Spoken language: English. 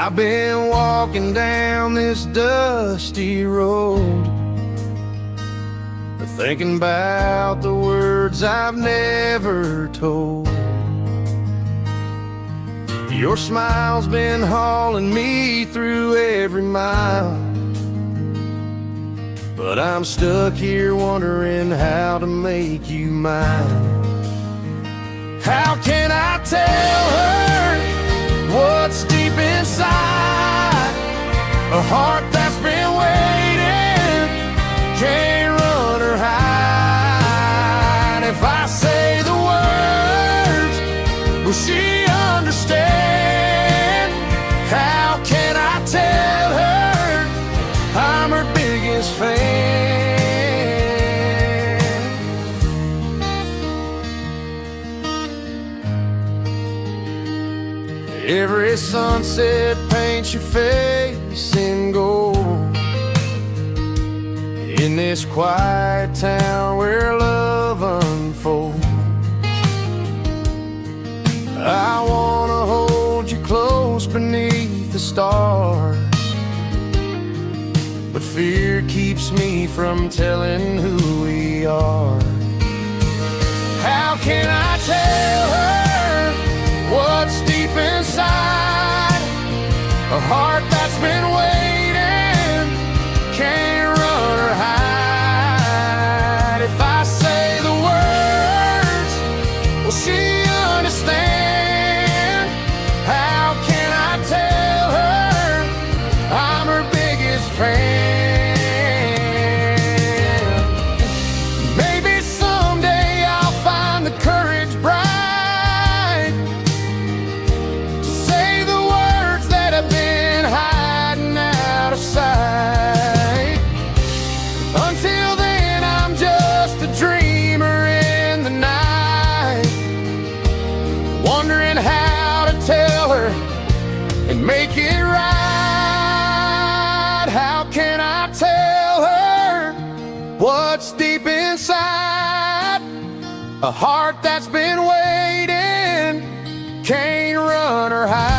I've been walking down this dusty road, thinking about the words I've never told. Your smile's been hauling me through every mile, but I'm stuck here wondering how to make you mine. How can I tell her what's deep inside a heart that's been waiting, can't run or hide? If I say the words, will she understand? How can I tell her I'm her biggest fan? Every sunset paints your face in gold, in this quiet town where love unfolds. I wanna hold you close beneath the stars, but fear keeps me from telling who we are. How can I tell her what's deep inside a heart that's been waiting, can't run or hide? If I say the words, will she understand? How can I tell her I'm her biggest fan? Maybe someday I'll find the courage bright to say the words that have been hiding out of sight. Until then I'm just a dreamer in the night, wondering how to tell her and make it right. How can I tell her what's deep inside a heart that's been waiting, can't run or hide?